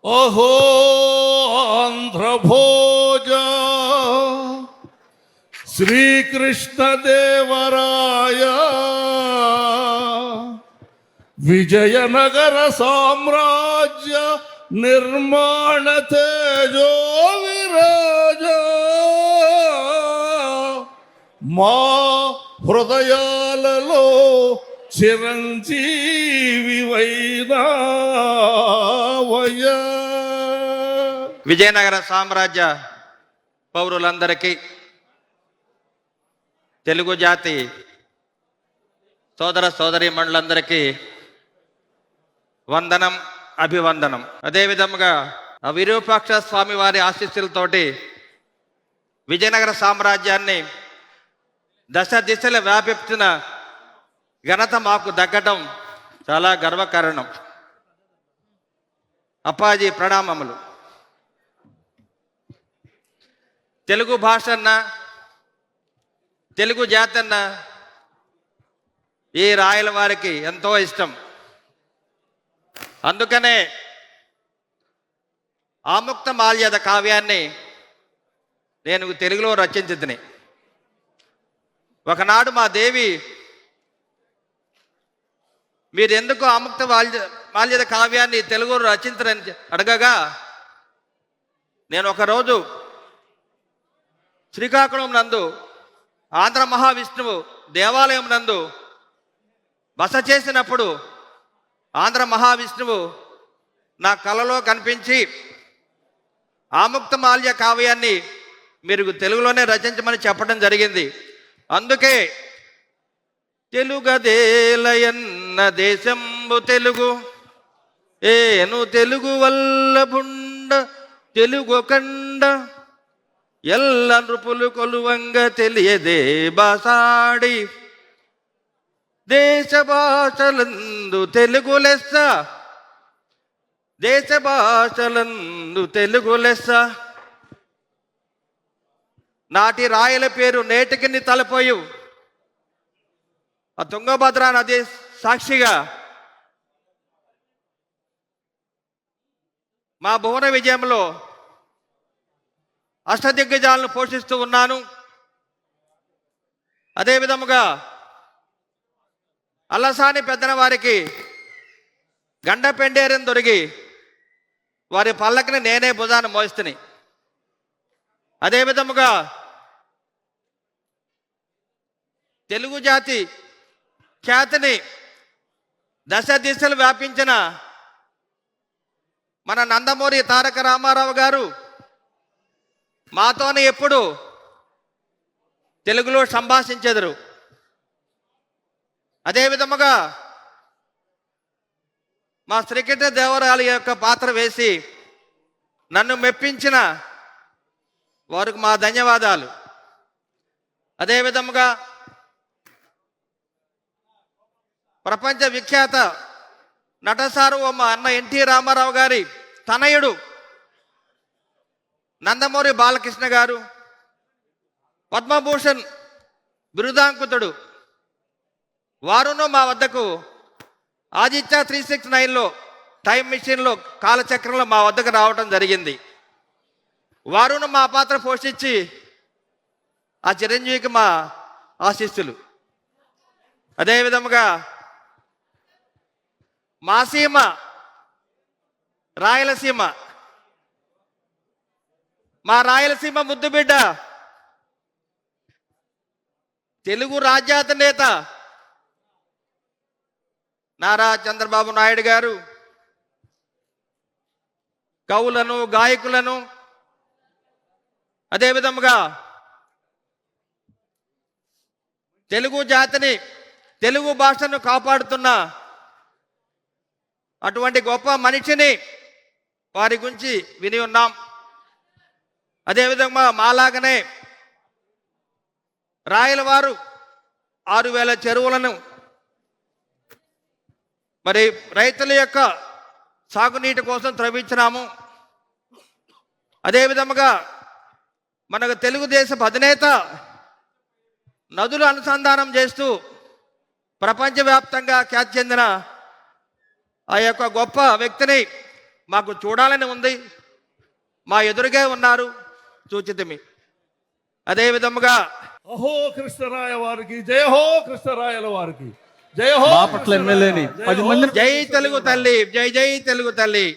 అహో ఆంధ్రభోజ శ్రీకృష్ణదేవరాయ విజయనగర సామ్రాజ్య నిర్మాణ తేజో విరాజ మా హృదయాలలో చిరంజీవి వైనావయ. విజయనగర సామ్రాజ్య పౌరులందరికీ, తెలుగు జాతి సోదర సోదరీమణులందరికీ వందనం, అభివందనం. అదేవిధముగా విరూపాక్ష స్వామి వారి ఆశీస్సులతోటి విజయనగర సామ్రాజ్యాన్ని దశ దిశల వ్యాపించిన ఘనత మాకు దక్కటం చాలా గర్వకారణం. అప్పాజీ ప్రణామములు. తెలుగు భాషన్న, తెలుగు జాతన్న ఈ రాయల వారికి ఎంతో ఇష్టం. అందుకనే ఆముక్త మాల్యద కావ్యాన్ని నేను తెలుగులో రచించితిని. ఒకనాడు మా దేవి, మీరు ఎందుకు ఆముక్త మాల్యద కావ్యాన్ని తెలుగులో రచించరని అడగగా, నేను ఒకరోజు శ్రీకాకుళం నందు ఆంధ్ర మహావిష్ణువు దేవాలయం నందు బస చేసినప్పుడు ఆంధ్ర మహావిష్ణువు నా కలలో కనిపించి ఆముక్త మాల్య కావ్యాన్ని మీరు తెలుగులోనే రచించమని చెప్పడం జరిగింది. అందుకే తెలుగదేలయన్న దేశంబు తెలుగు, ఏను తెలుగు వల్లభుండ తెలుగు కండ, ఎల్ల నృపులు కొలువంగ తెలియదే బాసాడి, దేశ భాషలందు తెలుగు లెస్స, దేశ భాషలందు తెలుగు లెస్స. నాటి రాయల పేరు నేటికి తలపోయు ఆ తుంగభద్ర నది సాక్షిగా మా భువన విజయంలో అష్టదిగ్గజాలను పోషిస్తూ ఉన్నాను. అదేవిధముగా అల్లసాని పెద్దన వారికి గండ పెండేరం దొరికి వారి పల్లకిని నేనే భుజాన్ని మోస్తుని. అదేవిధముగా తెలుగు జాతి ఖ్యాతిని దశ దిశలు వ్యాపించిన మన నందమూరి తారక రామారావు గారు మాతోనే ఎప్పుడు తెలుగులో సంభాషించెదరు. అదేవిధముగా మా శ్రీకృష్ణ దేవరాయల యొక్క పాత్ర వేసి నన్ను మెప్పించిన వారికి మా ధన్యవాదాలు. అదేవిధముగా ప్రపంచ విఖ్యాత నటసార్వభౌమ అన్న ఎన్టీ రామారావు గారి తనయుడు నందమూరి బాలకృష్ణ గారు, పద్మభూషణ్ బిరుదాంకితుడు, వారును మా వద్దకు ఆదిత్య 369లో టైం మిషన్లో కాలచక్రంలో మా వద్దకు రావడం జరిగింది. వారును మా పాత్ర పోషించి ఆ చిరంజీవికి మా ఆశీస్సులు. అదేవిధముగా మా సీమ రాయలసీమ, మా రాయలసీమ ముద్దుబిడ్డ తెలుగు రాజ్యాధినేత నారా చంద్రబాబు నాయుడు గారు కవులను, గాయకులను, అదేవిధముగా తెలుగు జాతిని, తెలుగు భాషను కాపాడుతున్న అటువంటి గొప్ప మనిషిని వారి గురించి విని ఉన్నాం. అదేవిధంగా మాలాగనే రాయల వారు 6,000 చెరువులను మరి రైతుల యొక్క సాగునీటి కోసం త్రవ్వించినాము. అదేవిధముగా మనకు తెలుగుదేశం అధినేత నదులు అనుసంధానం చేస్తూ ప్రపంచవ్యాప్తంగా ఖ్యాతి చెందిన ఆ యొక్క గొప్ప వ్యక్తిని మాకు చూడాలని ఉంది, మా ఎదురుగా ఉన్నారు, చూచితిమి. అదే విధముగా అహో కృష్ణరాయ వారికి జయ హో, కృష్ణరాయల వారికి జయ హో. బాపట్ల ఎమ్మెల్యేని 10 మందిని జై తెలుగు తల్లి, జై జై తెలుగు తల్లి.